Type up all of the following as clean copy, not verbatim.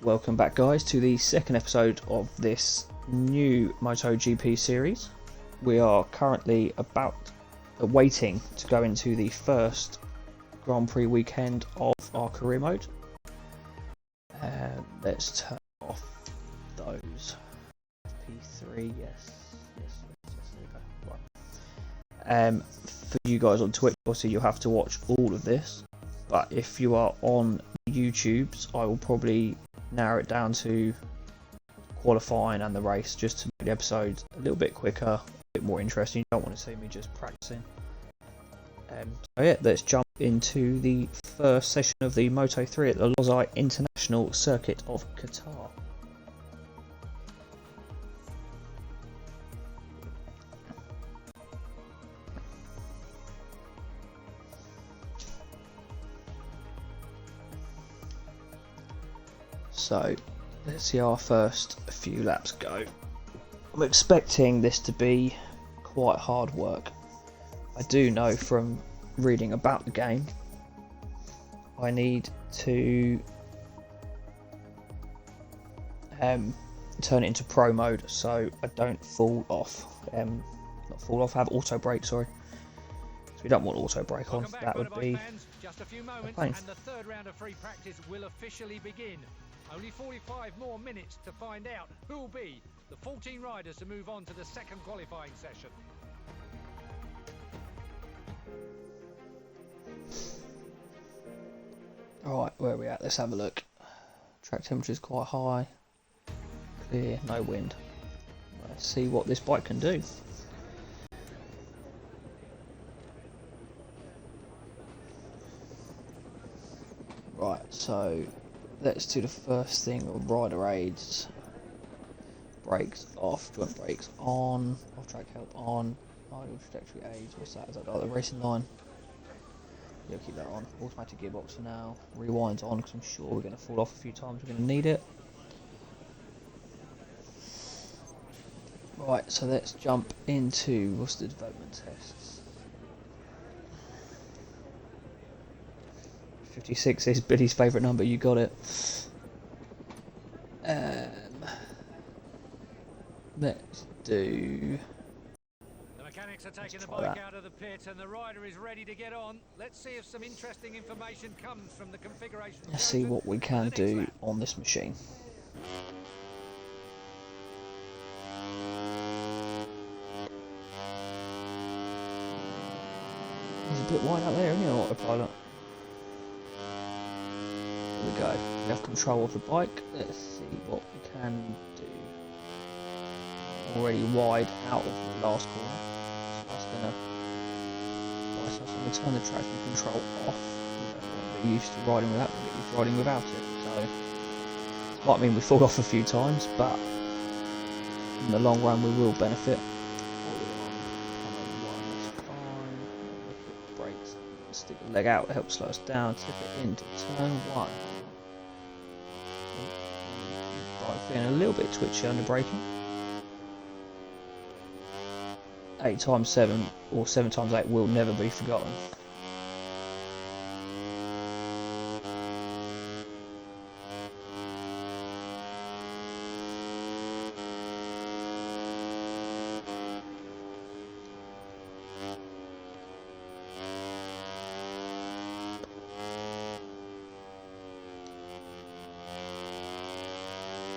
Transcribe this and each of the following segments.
Welcome back, guys, to the second episode of this new MotoGP series. We are currently waiting to go into the first Grand Prix weekend of our career mode. Let's turn off those. P3, yes, there we go. Right. For you guys on Twitch, obviously you'll have to watch all of this. But if you are on YouTube's, I will probably narrow it down to qualifying and the race, just to make the episode a little bit quicker, a bit more interesting. You don't want to see me just practicing. So yeah, let's jump into the first session of the Moto 3 at the Losail International Circuit of Qatar. So let's see our first few laps go. I'm expecting this to be quite hard work. I do know from reading about the game I need to turn it into pro mode so I don't fall off. Have auto brake, sorry. So we don't want auto brake on. That would be just a few moments and the third round of free practice will officially begin. Only 45 more minutes to find out who will be the 14 riders to move on to the second qualifying session. Alright, where are we at? Let's have a look. Track temperature is quite high. Clear, no wind. Let's see what this bike can do. Right, so let's do the first thing of rider aids. Brakes off, joint brakes on, off track help on, idle trajectory aids. What's that? Is that like the racing line? Yeah, keep that on. Automatic gearbox for now. Rewind's on because I'm sure we're going to fall off a few times. We're going to need it. Right, so let's jump into what's the development tests. 56 is Billy's favourite number. You got it. Let's do. The mechanics are taking the bike out of the pit and the rider is ready to get on. Let's see if some interesting information comes from the configuration. Let's see what we can do on this machine. It's a bit wide out there, isn't it, autopilot? There we go. We have control of the bike. Let's see what we can do. Already wide out of the last corner. So I'm going to turn the traction control off. We don't want to be used to riding with that, we'll get used to riding without it. So it might mean we fall off a few times, but in the long run we will benefit. Brakes. Stick the leg out, help slow us down, tip it into turn 1. Bike feeling a little bit twitchy under braking. 8 times 7 or 7 times 8 will never be forgotten.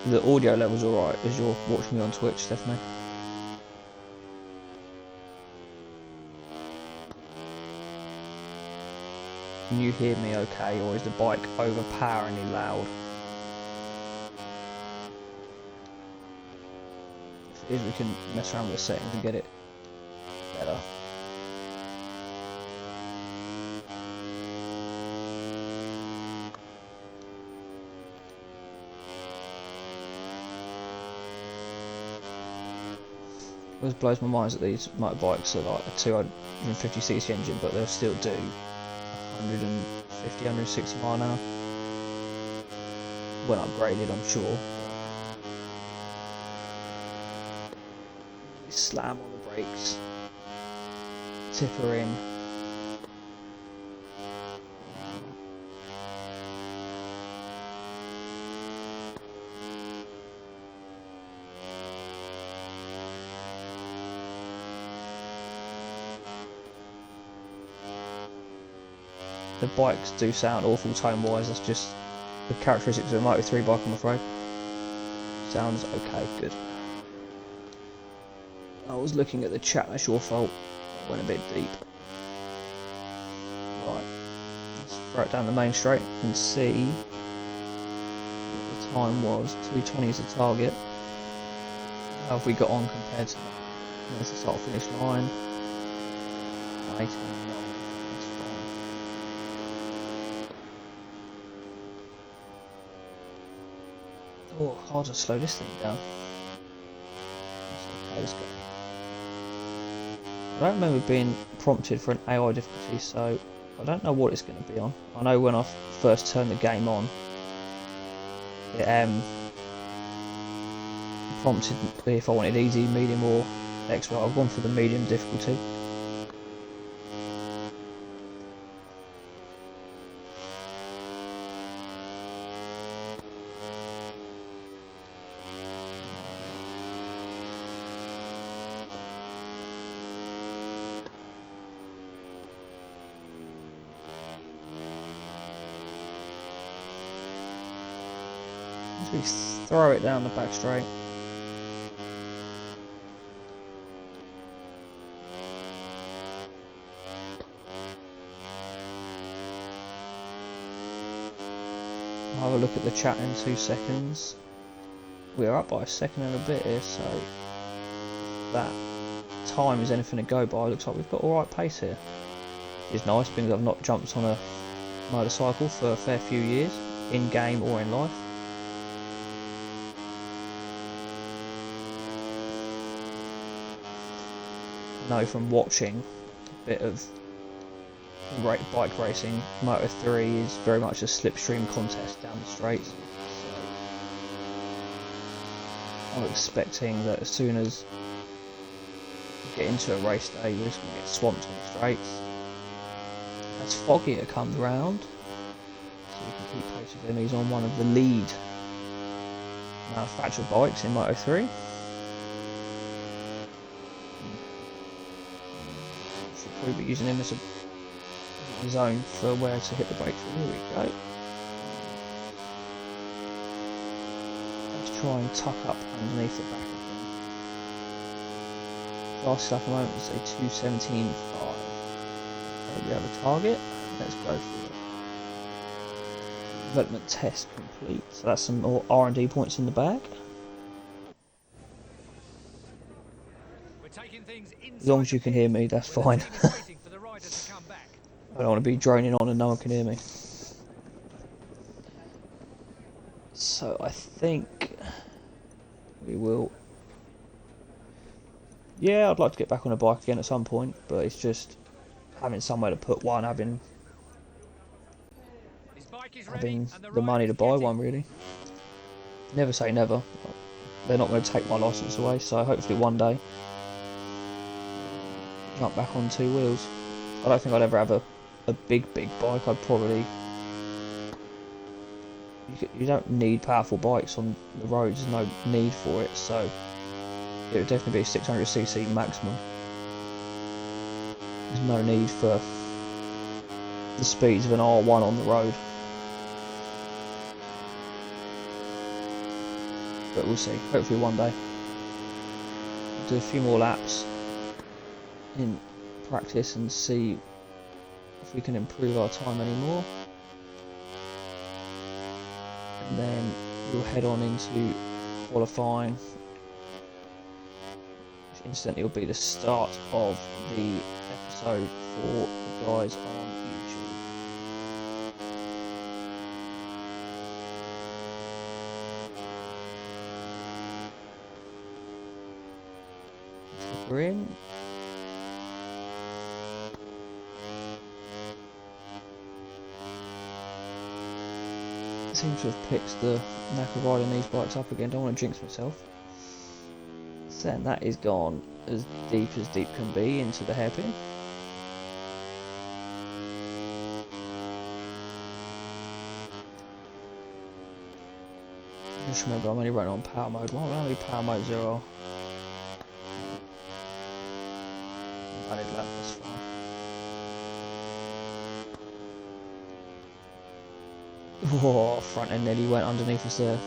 The audio level's alright as you're watching me on Twitch, Stephanie. Can you hear me okay, or is the bike overpoweringly loud? If it is, we can mess around with the settings and get it better. What blows my mind is that these motorbikes are like a 250cc engine, but they'll still do 150, 160 mile an hour. When upgraded, I'm sure. Slam on the brakes, tip her in. the bikes do sound awful tone-wise. That's just the characteristics of a Moto 3 bike, I'm afraid. Sounds okay, good. I was looking at the chat, that's your fault. I went a bit deep. Right, let's throw it down the main straight and see what the time was. 2:20 is the target. How have we got on compared to that? There's the start finish line. 18.9, that's fine. Oh, hard to slow this thing down. Okay, let's go. I don't remember being prompted for an AI difficulty, so I don't know what it's going to be on. I know when I first turned the game on, it prompted me if I wanted easy, medium or expert. I've gone for the medium difficulty. We throw it down the back straight. I'll have a look at the chat in 2 seconds. We're up by a second and a bit here, so that time is anything to go by. Looks like we've got alright pace here. It's nice because I've not jumped on a motorcycle for a fair few years, in game or in life. Know from watching a bit of bike racing, Moto 3 is very much a slipstream contest down the straights. So I'm expecting that as soon as we get into a race day, we're just going to get swamped on the straights. As Foggier comes round, so we can keep pace with him. He's on one of the lead manufactured bikes in Moto 3. We'll be using him as a zone for where to hit the brakes. Here we go. Let's try and tuck up underneath the back of him. Last lap at the moment is a 2:17.5. Okay, we have a target. Let's go for it. Development test complete. So that's some more R&D points in the bag. As long as you can hear me, that's fine. I don't want to be droning on and no one can hear me. So I think we will... Yeah, I'd like to get back on a bike again at some point, but it's just having somewhere to put one, having the money to buy one, really. Never say never. They're not going to take my license away, so hopefully one day jump back on 2 wheels. I don't think I'd ever have a big bike. I'd probably... You don't need powerful bikes on the roads, there's no need for it, so it would definitely be a 600cc maximum. There's no need for the speeds of an R1 on the road. But we'll see, hopefully one day. Do a few more laps in practice and see if we can improve our time anymore, and then we'll head on into qualifying, which incidentally will be the start of the episode for the guys on YouTube. We're in. Seem to have picked the knack of riding these bikes up again. Don't want to jinx myself. So then that is gone as deep can be into the hairpin. Just remember I'm only running on power mode. Why don't we power mode 0? Valid lap, that's fine. Oh, front end nearly went underneath us there.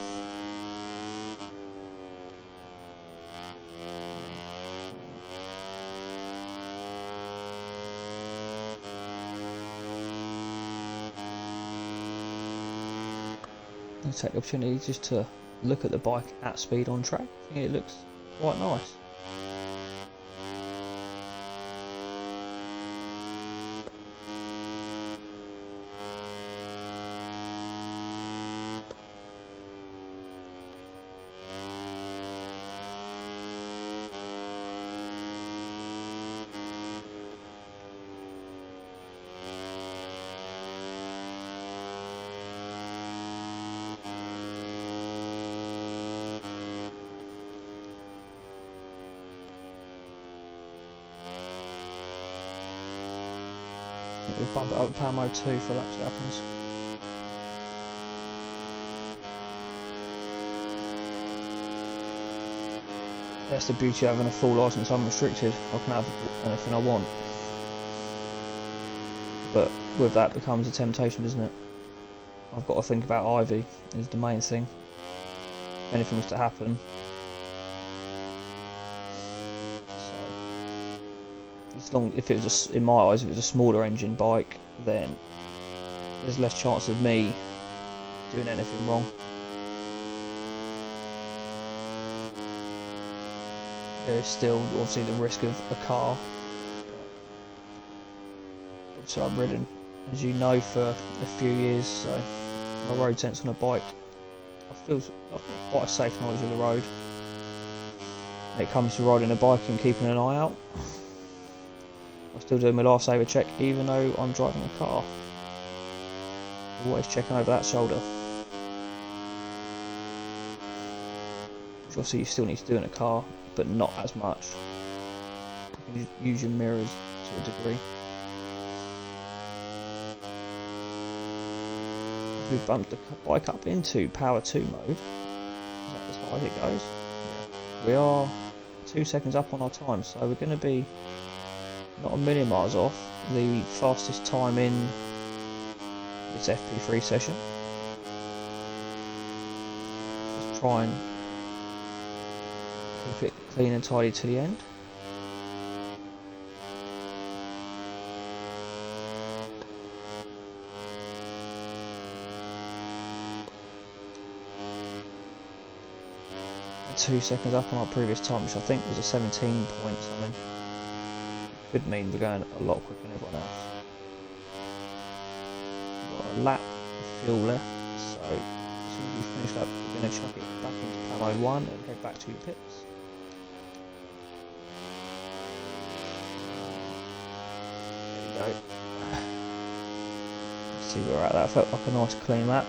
I'll take the opportunity just to look at the bike at speed on track. I think it looks quite nice. We'll bump it up to power mode 2 for that to happens. That's the beauty of having a full license unrestricted. I can have anything I want. But with that becomes a temptation, doesn't it? I've got to think about Ivy is the main thing. If anything was to happen. If it was in my eyes, if it was a smaller engine bike, then there's less chance of me doing anything wrong. There's still obviously the risk of a car. So I've ridden, as you know, for a few years, so my road sense on a bike, I've got quite a safe knowledge of the road. When it comes to riding a bike and keeping an eye out, I'm still doing my lifesaver check even though I'm driving a car. Always checking over that shoulder. Which obviously you still need to do in a car, but not as much. You can use your mirrors to a degree. We've bumped the bike up into power 2 mode. Is that as high as it goes? Yeah. We are 2 seconds up on our time, so we're going to be not a million miles off the fastest time in this FP3 session. Just try and keep it clean and tidy to the end. We're 2 seconds up on our previous time, which I think was a 17 point something. Could mean we're going a lot quicker than everyone else. We've got a lap of fuel left, so as soon as we finish up, we're going to chuck it back into power 1 and head back to the pits. There we go. Let's see where we're at. That felt like a nice clean lap.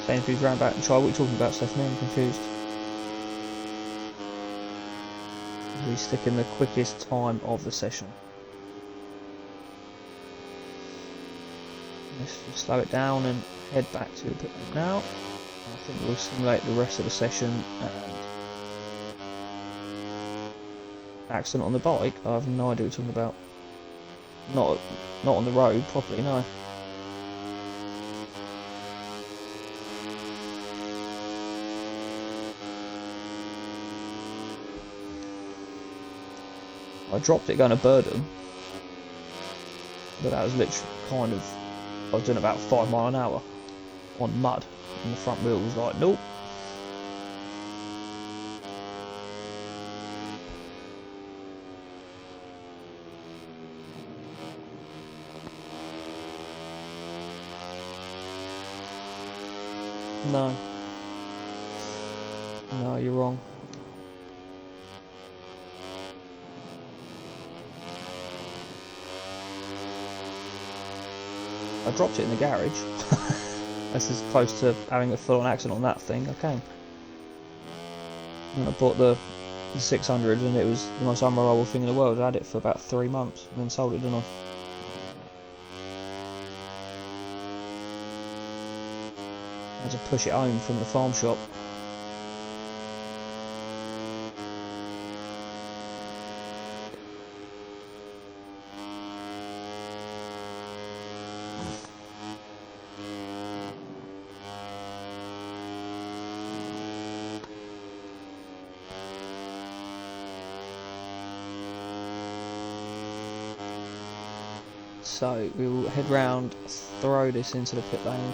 Sainsbury's round back and try what you're talking about, Stephanie. I'm confused. We stick in the quickest time of the session. Let's just slow it down and head back to the pit now. I think we'll simulate the rest of the session and accident on the bike. I have no idea what you're talking about. Not on the road properly, no. I dropped it going to Burdham, but that was literally kind of, I was doing about 5 miles an hour on mud, and the front wheel was like, nope. No. No, you're wrong. I dropped it in the garage. That's as close to having a full-on accident on that thing I came. And I bought the 600 and it was the most unreliable thing in the world. I had it for about 3 months and then sold it, didn't I? I had to push it home from the farm shop. So we will head round, throw this into the pit lane,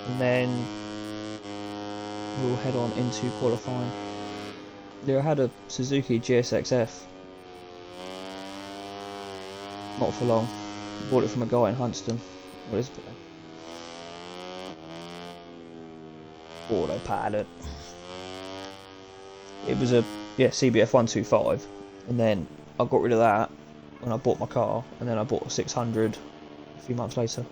and then we'll head on into qualifying. Yeah, I had a Suzuki GSX-F. Not for long. Bought it from a guy in Huntston. What is it? Autopilot. It was a CBF 125, and then I got rid of that when I bought my car, and then I bought a 600 a few months later.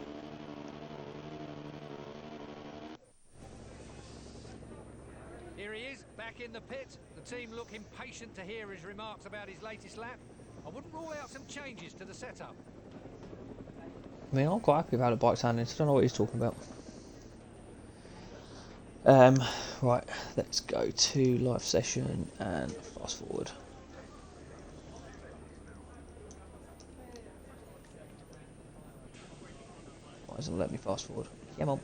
Here he is, back in the pit. The team look impatient to hear his remarks about his latest lap. I wouldn't rule out some changes to the setup. I mean, I'm quite happy with how the bike's handling, so I don't know what he's talking about. Right, let's go to live session and fast forward. Why doesn't it let me fast forward? Come on.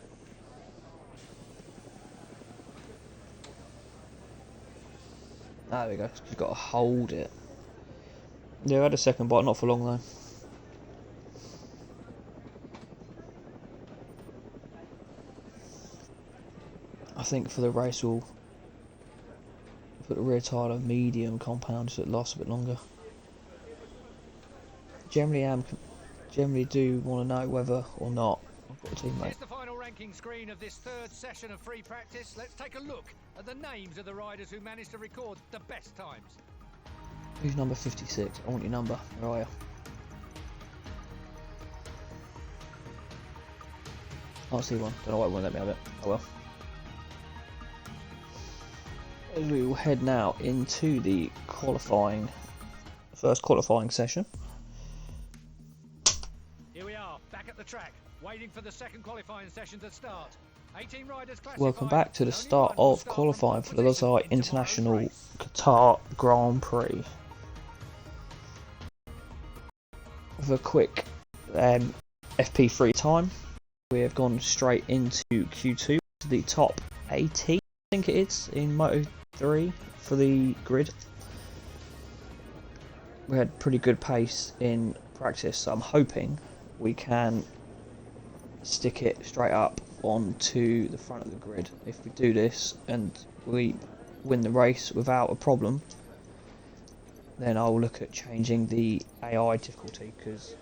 There we go. You've got to hold it. Yeah, I had a second bite, not for long though. I think for the race we'll put the rear tyre on medium compound so it lasts a bit longer. Generally do want to know whether or not I've got a teammate. Here's the final ranking screen of this third session of free practice. Let's take a look at the names of the riders who managed to record the best times. Who's number 56? I want your number. Where are you? I can't see one. Don't know why it won't let me have it. Oh well. We will head now into the first qualifying session. Here we are, back at the track, waiting for the second qualifying session to start. 18 riders classified. Welcome back to the start of qualifying for the Qatar International Qatar Grand Prix. With a quick FP3 time, we have gone straight into Q2, the top 18, I think it is, in Moto 3 for the grid. We had pretty good pace in practice, so I'm hoping we can stick it straight up onto the front of the grid. If we do this and we win the race without a problem, then I'll look at changing the AI difficulty, because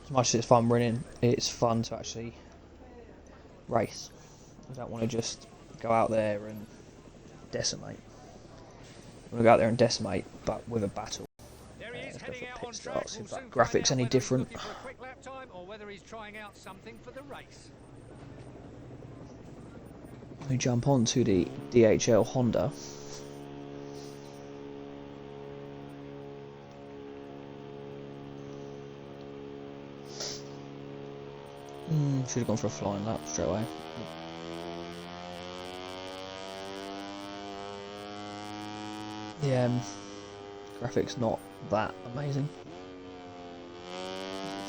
as much as it's fun winning, it's fun to actually race. I don't want to just go out there and decimate. I want to go out there and decimate, but with a battle. There he is, heading out on Start, track. see if We'll that soon graphic's find any out whether he's different. looking for a quick lap time or whether he's trying out something for the race. We jump on to the DHL Honda. Should have gone for a flying lap straight away. The graphics not that amazing.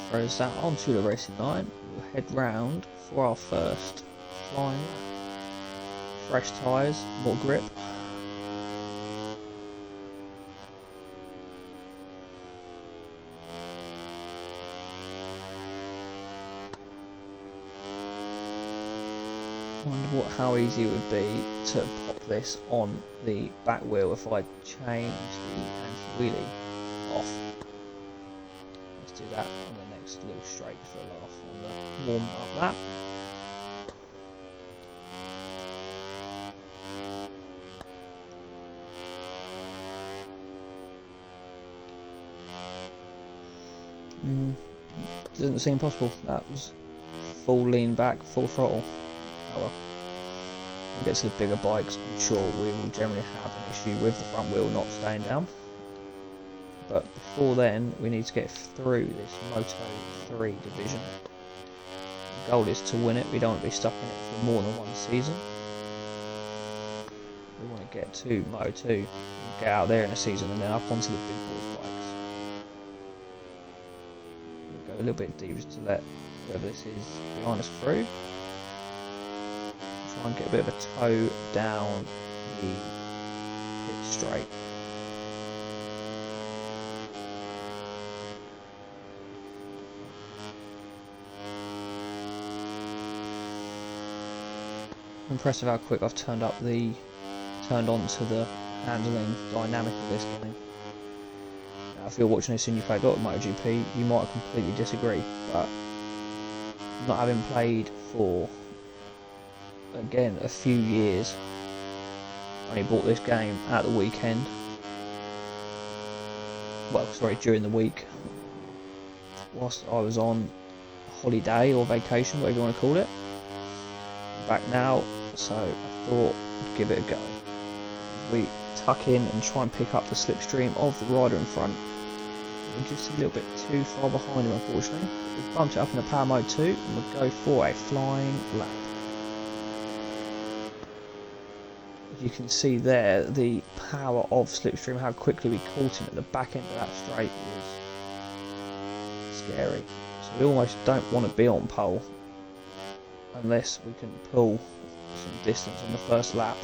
Throws that onto the racing line. We'll head round for our first flying lap. Fresh tyres, more grip. Wonder how easy it would be to pop this on the back wheel if I change the anti-wheelie off. Let's do that on the next little straight for a laugh on the warm up lap. Doesn't seem possible. That was full lean back, full throttle. Oh well. When we get to the bigger bikes, I'm sure we will generally have an issue with the front wheel not staying down. But before then, we need to get through this Moto 3 division. The goal is to win it. We don't want to be stuck in it for more than one season. We want to get to Moto 2 and get out there in a season and then up onto the big boys bikes. We'll go a little bit deeper to let whoever this is behind us through. Try and get a bit of a toe down the pit straight. Impressive how quick I've turned on to the handling dynamic of this game. Now, if you're watching this and you played a lot of MotoGP, you might completely disagree, but not having played for, again, a few years, I only bought this game at the weekend. Well, sorry, during the week, whilst I was on holiday or vacation, whatever you want to call it. I'm back now, so I thought I'd give it a go. We tuck in and try and pick up the slipstream of the rider in front. We're just a little bit too far behind him, unfortunately. We've bumped it up in the power mode 2, and we'll go for a flying lap. As you can see there, the power of slipstream, how quickly we caught him at the back end of that straight was scary. So we almost don't want to be on pole unless we can pull some distance on the first lap.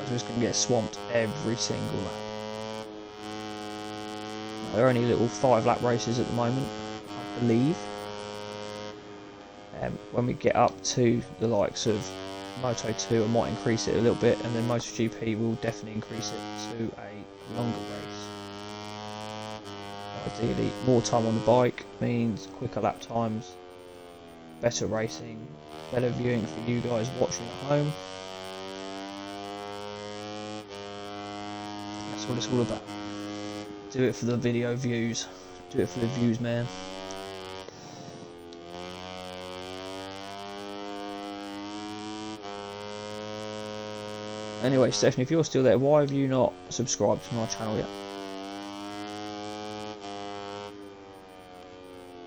We're just going to get swamped every single lap. They're only little 5-lap races at the moment, I believe. When we get up to the likes of Moto 2, I might increase it a little bit, and then MotoGP will definitely increase it to a longer race. Ideally, more time on the bike means quicker lap times, better racing, better viewing for you guys watching at home. That's what it's all about. Do it for the video views. Do it for the views, man. Anyway, Stephanie, if you're still there, why have you not subscribed to my channel yet?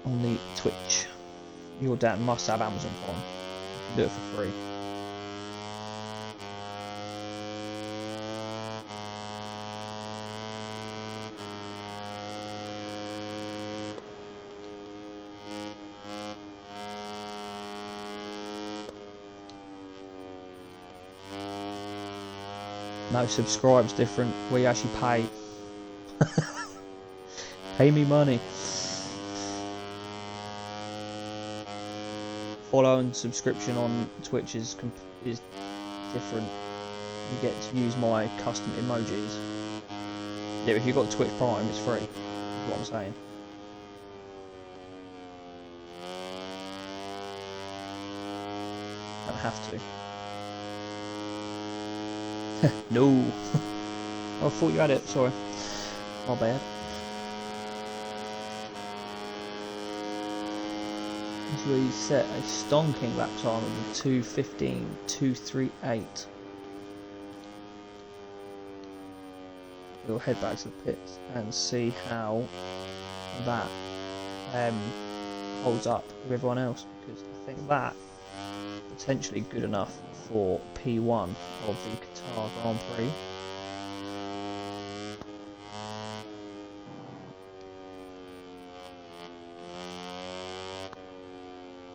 On the Twitch. Your dad must have Amazon Prime. You can do it for free. No, subscribe's different. We actually pay. Pay me money. Follow and subscription on Twitch is different. You get to use my custom emojis. Yeah, if you've got Twitch Prime, it's free. That's what I'm saying. Don't have to. No. I thought you had it, sorry. My bad. So we set a stonking lap time of 2:15.238. We'll head back to the pits and see how that holds up with everyone else, because I think that potentially good enough for P1 of the Qatar Grand Prix.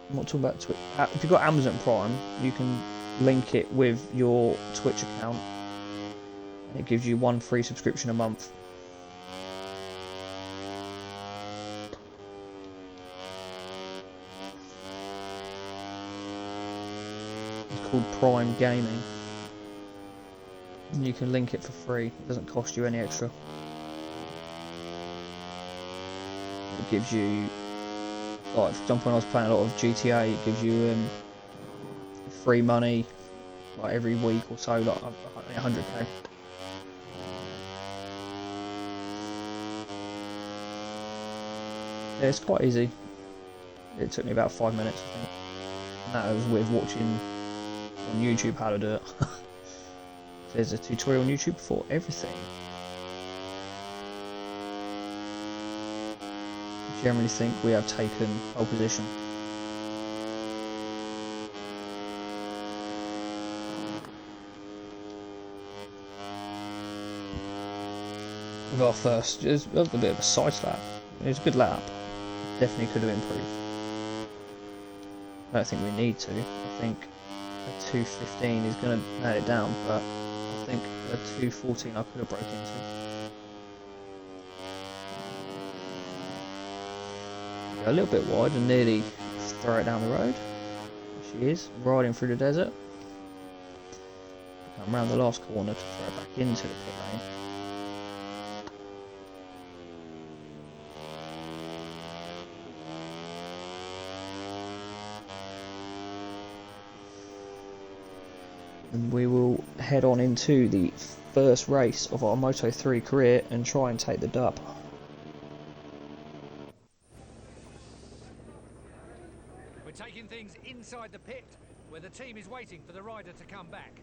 I'm not talking about Twitch. If you've got Amazon Prime, you can link it with your Twitch account, and it gives you 1 free subscription a month. Called Prime Gaming, and you can link it for free. It doesn't cost you any extra. It gives you, like for example, when I was playing a lot of GTA, it gives you free money like every week or so, like 100k. Yeah, it's quite easy. It took me about 5 minutes, I think. And that was with watching on YouTube how to do it. There's a tutorial on YouTube for everything. I generally think we have taken pole position. With our first, it was a bit of a side slap. It was a good lap. Definitely could have improved. I don't think we need to. I think a 2:15 is going to nail it down, but I think a 2:14 I could have broke into. Go a little bit wide and nearly throw it down the road. There she is, riding through the desert. Come around the last corner to throw it back into the pit lane. And we will head on into the first race of our Moto 3 career and try and take the dub. We're taking things inside the pit, where the team is waiting for the rider to come back.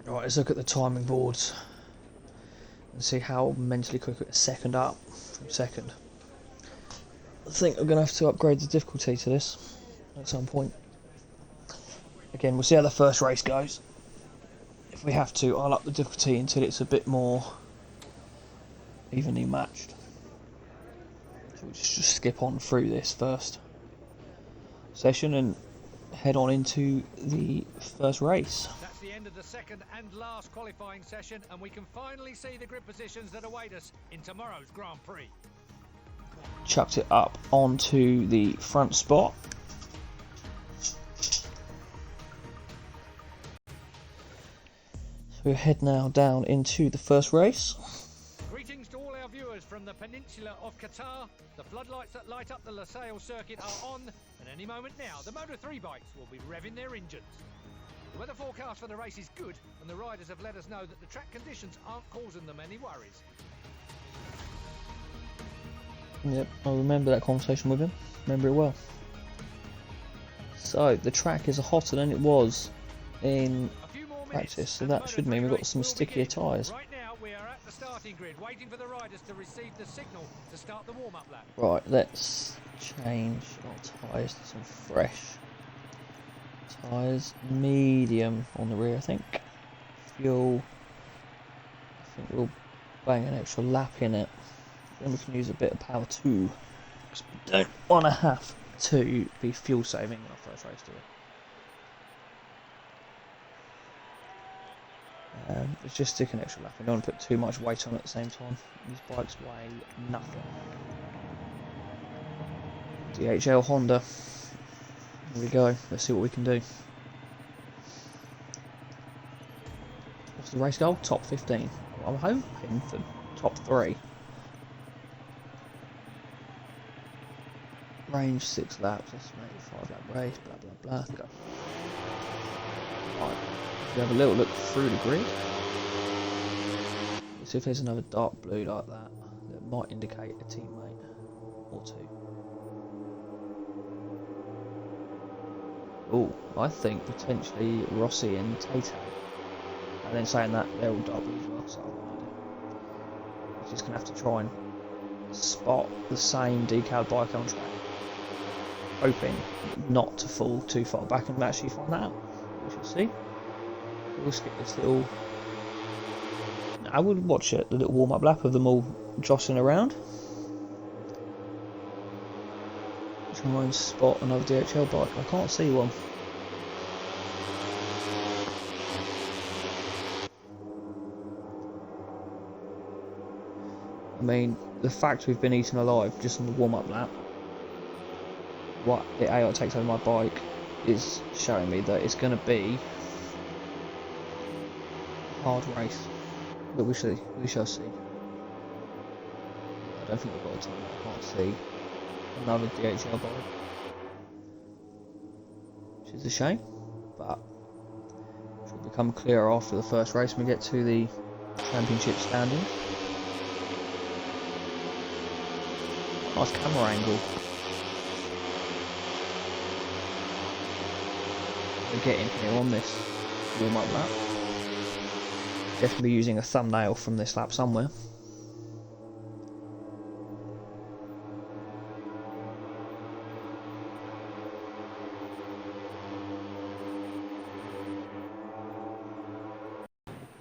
Right, let's look at the timing boards and see how mentally quick a second up from second. I think I'm going to have to upgrade the difficulty to this at some point. Again, we'll see how the first race goes. If we have to, I'll up the difficulty until it's a bit more evenly matched. So we'll just skip on through this first session and head on into the first race. That's the end of the second and last qualifying session, and we can finally see the grid positions that await us in tomorrow's Grand Prix. Chucked it up onto the front spot. So we head now down into the first race. Greetings to all our viewers from the peninsula of Qatar. The floodlights that light up the Losail circuit are on, and any moment now the Moto 3 bikes will be revving their engines. The weather forecast for the race is good, and the riders have let us know that the track conditions aren't causing them any worries. Yep, I remember that conversation with him. Remember it well. So the track is hotter than it was in practice, so that should mean we've got some stickier tyres. Right now we are at the starting grid, waiting for the riders to receive the signal to start the warm-up lap. Right, let's change our tyres to some fresh tyres. Medium on the rear, I think. Fuel. I think we'll bang an extra lap in it. Then we can use a bit of power too, because we don't want to have to be fuel saving in our first race, do we? Let's just stick an extra lap. I don't want to put too much weight on at the same time. These bikes weigh nothing. DHL Honda. Here we go. Let's see what we can do. What's the race goal? Top 15. I'm hoping for top 3. Range 6 laps, let's make a 5 lap race, blah blah blah, go. Right, we have a little look through the grid. Let's see if there's another dark blue like that that might indicate a teammate or two. Oh, I think potentially Rossi and Tate. And then saying that, they're all dark blue as well, so I have no idea. We're just going to have to try and spot the same decal bike on track. Hoping not to fall too far back and actually find that out. We shall see. We'll skip this little... I would watch it, the little warm-up lap of them all jostling around. Try and spot another DHL bike. I can't see one. I mean, the fact we've been eaten alive just on the warm-up lap, what the AI takes over my bike is showing me that it's going to be a hard race, but we shall see. I don't think we've got a time. I can't see another DHL bike, which is a shame, but it will become clearer after the first race when we get to the championship standings. Nice camera angle. We're getting here on this warm-up lap. Definitely using a thumbnail from this lap somewhere.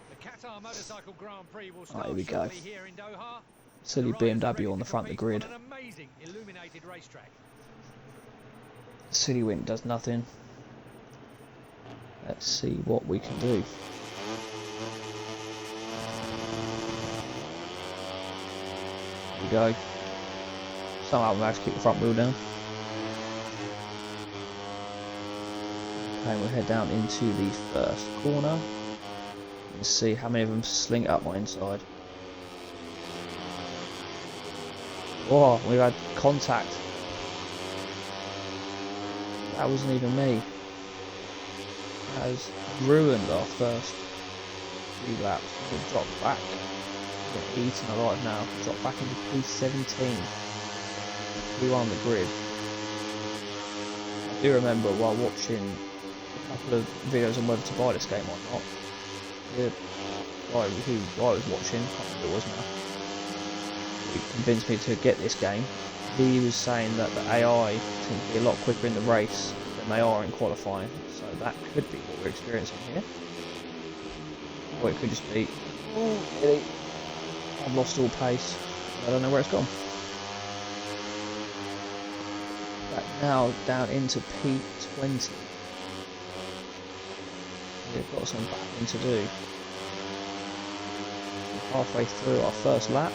The Qatar Motorcycle Grand Prix will start Here we go. shortly here in Doha. Silly BMW on the front of the grid. An amazing illuminated racetrack. Silly Wint does nothing. Let's see what we can do. Here we go. Somehow we managed to keep the front wheel down. And we'll head down into the first corner and see how many of them sling up my inside. Oh, we had contact. That wasn't even me. That has ruined our first few laps. We'll drop back. We're eaten alive now. Drop back into P17. P1 on the grid. I do remember while watching a couple of videos on whether to buy this game or not, the guy who I was watching, I can't remember who it was now, he convinced me to get this game. He was saying that the AI seems to be a lot quicker in the race than they are in qualifying, so that could be what we're experiencing here. Or it could just be, oh, really? I've lost all pace. I don't know where it's gone. Back now down into P20. We've got some battling to do. We're halfway through our first lap.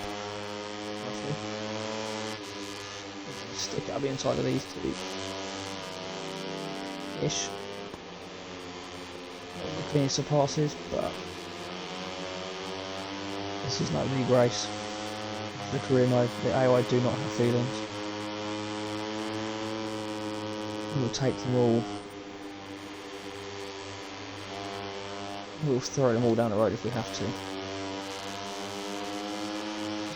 Roughly. Stick it up the inside of these two. Ish. Not the cleanest of passes, but this is no league race. The career mode, the AI do not have feelings. We'll take them all. We'll throw them all down the road if we have to.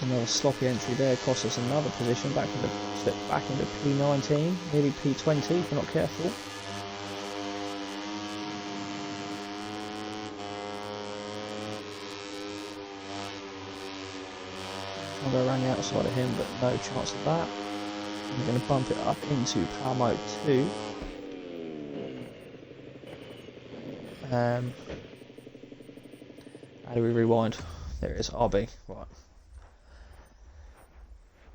Another sloppy entry there costs us another position, slip back into P19, nearly P20 if we're not careful. I'll go around the outside of him, but no chance of that. I'm going to bump it up into power mode 2. How do we rewind? There it is, RB. Right.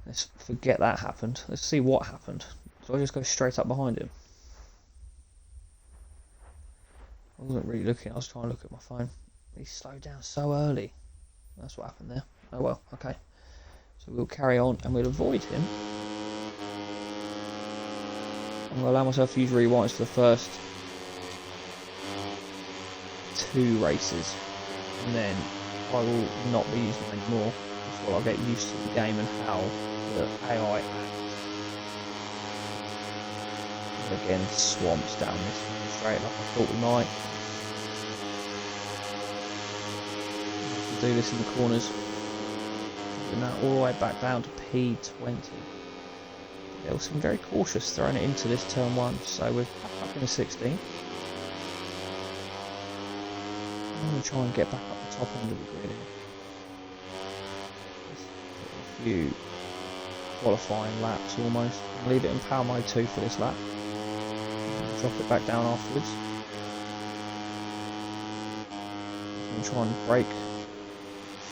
Let's forget that happened. Let's see what happened. So I just go straight up behind him. I wasn't really looking, I was trying to look at my phone. He slowed down so early. That's what happened there. Oh well, okay. So we'll carry on and we'll avoid him. I'm going to allow myself to use rewinds for the first 2 races. And then I will not be using them anymore until I get used to the game and how the AI acts. And again, swamps down this straight like I thought we might. We'll do this in the corners. We're now all the way back down to P20. They all seem very cautious throwing it into this turn 1, so we're back in the 16. I'm going to try and get back up the top end of the grid here. A few qualifying laps almost. I'll leave it in power mode 2 for this lap. Drop it back down afterwards. I'm going to try and brake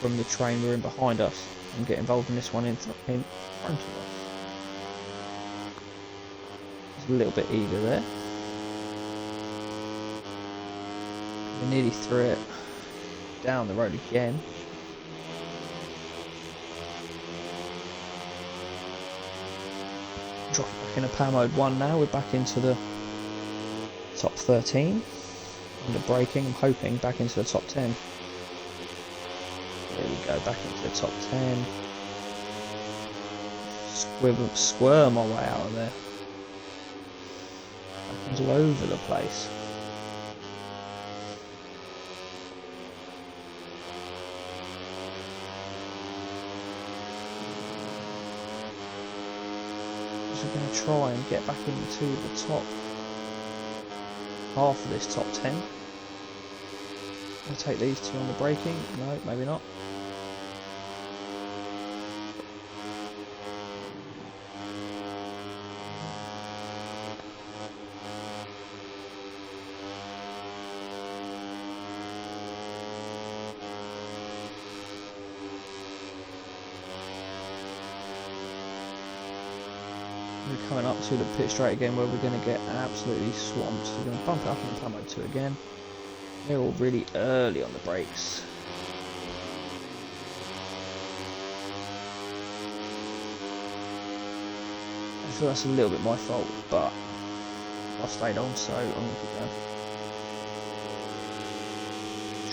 from the train we're in behind us and get involved in this one in front of us. It's a little bit eager there. We're nearly through it. Down the road again. Drop it back into power mode 1 now. We're back into the top 13. Under braking, I'm hoping back into the top 10. There we go, back into the top 10. Squirm my way out of there. Back into all over the place. We're going to try and get back into the top half of this top 10. I'll take these 2 on the braking. No, maybe not. We're coming up to the pit straight again where we're going to get absolutely swamped. So we're going to bump it up in power mode 2 again. They're all really early on the brakes. I feel that's a little bit my fault, but I stayed on, so I'm going to keep going.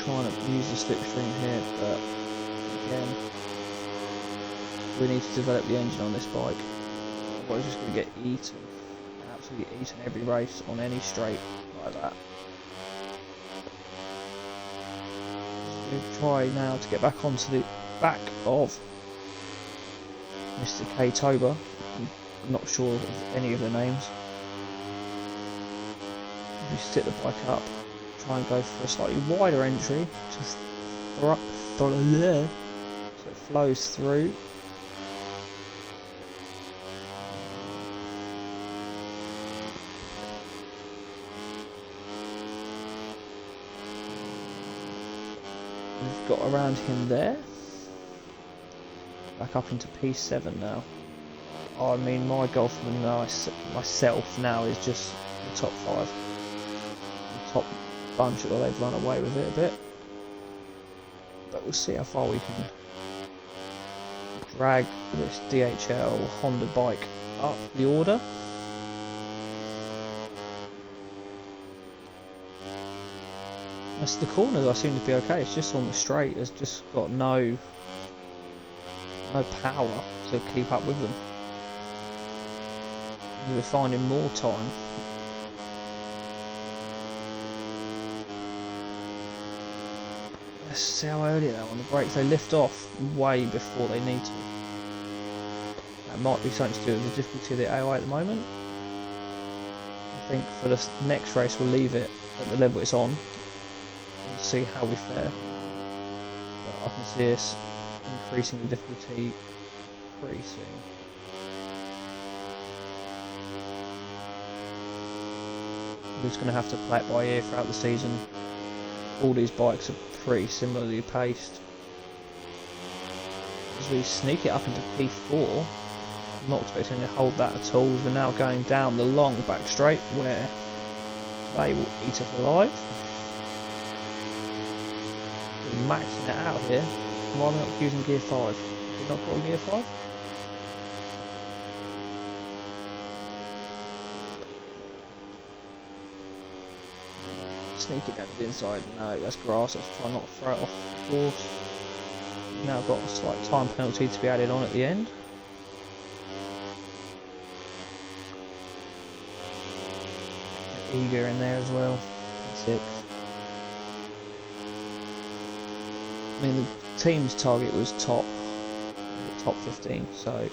trying to use the slipstream here, but again, we need to develop the engine on this bike. Otherwise, we're just going to get eaten, absolutely eaten every race on any straight like that. So we'll try now to get back onto the back of Mr. K. Tober. I'm not sure of any of the names. We sit the bike up, try and go for a slightly wider entry, just there, so it flows through. We've got around him there. Back up into P7 now. I mean, my goal for myself now is just the top 5. The top bunch, although they've run away with it a bit. But we'll see how far we can drag this DHL Honda bike up the order. As the corners, I seem to be okay. It's just on the straight. It's just got no power to keep up with them. We're finding more time. Let's see how early they are on the brakes. They lift off way before they need to. That might be something to do with the difficulty of the AI at the moment. I think for the next race we'll leave it at the level it's on and see how we fare. But I can see us increasing the difficulty pretty soon. We're just going to have to play it by ear throughout the season. All these bikes are pretty similarly paced. As we sneak it up into P4, I'm not expecting to hold that at all. We're now going down the long back straight where they will eat us alive. We're maxing it out here. Why am I not using gear 5? Have we not got a gear 5? Sneak it down to the inside. No, that's grass. Let's try not to throw it off the course. We've now got a slight time penalty to be added on at the end. Eager in there as well. 6. I mean, the team's target was top 15, so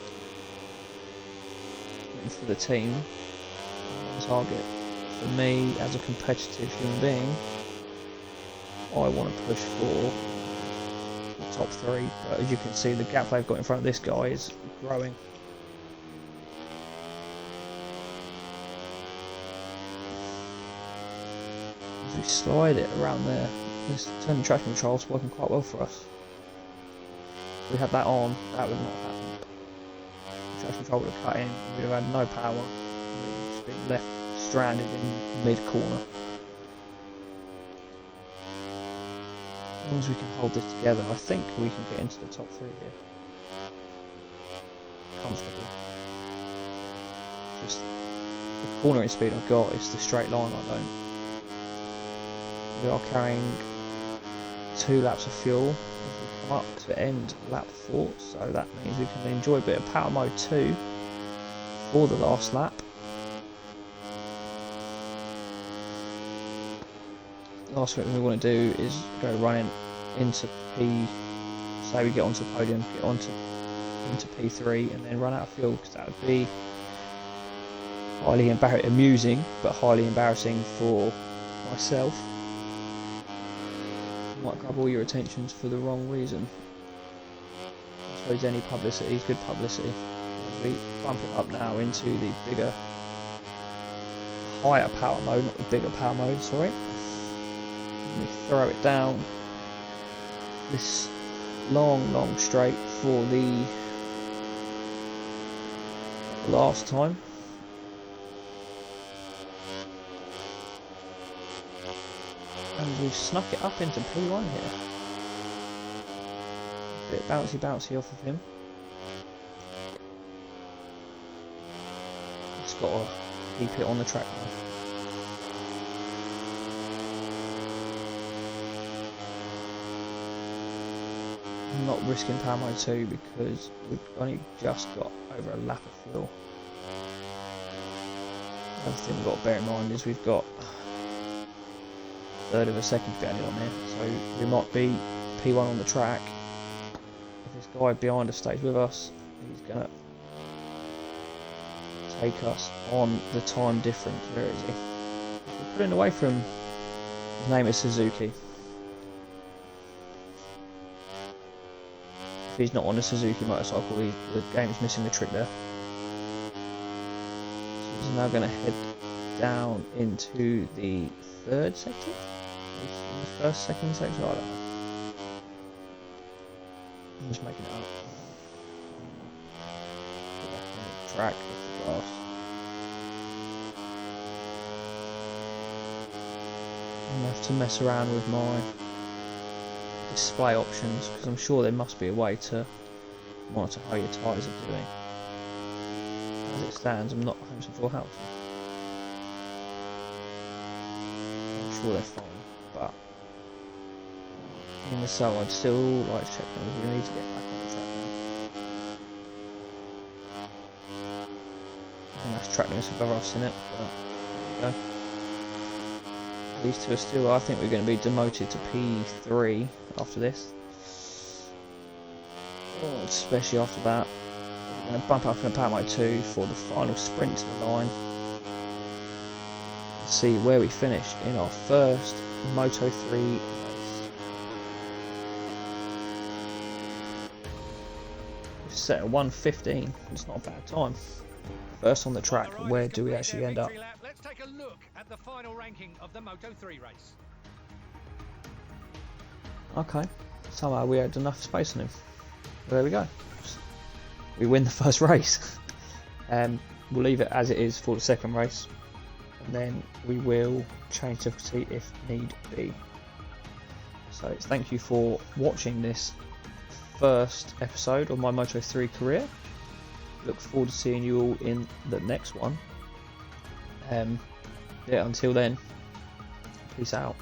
for the team, target. For me, as a competitive human being, I want to push for the top 3, but as you can see, the gap they've got in front of this guy is growing. As we slide it around there, this turning traction control is working quite well for us. If we had that on, that would not have happened. The traction control would have cut in, we'd have had no power, we'd have just been left stranded in mid-corner. As long as we can hold this together, I think we can get into the top 3 here. Comfortably. Just the cornering speed I've got is the straight line I don't. We are carrying 2 laps of fuel as we come up to end lap 4, so that means we can enjoy a bit of power mode 2 for the last lap. Last thing we want to do is go running into say we get onto the podium, get into P3 and then run out of fuel, because that would be highly amusing but highly embarrassing for myself. Might grab all your attentions for the wrong reason. I suppose any publicity is good publicity. As we bump it up now into the bigger, higher power mode, not the bigger power mode, sorry. We throw it down this long straight for the last time. And we've snuck it up into P1 here. A bit bouncy off of him. Just got to keep it on the track now. I'm not risking power mode 2 because we've only just got over a lap of fuel. Another thing we've got to bear in mind is we've got a third of a second to be added on here, so we might be P1 on the track. If this guy behind us stays with us, he's going to take us on the time difference. Where is he? We're putting away from, his name is Suzuki. If he's not on a Suzuki motorcycle, the game's missing the trick there. So he's now going to head down into the third sector? The first, second sector? I don't know. I'm just making it up. Get back on the track with the grass. I'm going to have to mess around with my display options because I'm sure there must be a way to monitor how your tyres are doing. As it stands, I'm not 100% sure how to. I'm sure they're fine, but in the summer I'd still like to check them. We need to get back on the track now. I think that's track limits if ever I've seen it, but there we go. These two are still, I think we're going to be demoted to P3 after this. Oh, especially after that. We're going to bump up in power mode 2 for the final sprint to the line. Let's see where we finish in our first Moto 3 race. We've set a 1:15, it's not a bad time. First on the track, where do we actually end up? Let's take a look at the final ranking of the Moto 3 race. Okay, somehow we had enough space on him. There we go. We win the first race. We'll leave it as it is for the second race, and then we will change difficulty if need be. So thank you for watching this first episode of my Moto 3 career. Look forward to seeing you all in the next one. Yeah, until then, peace out.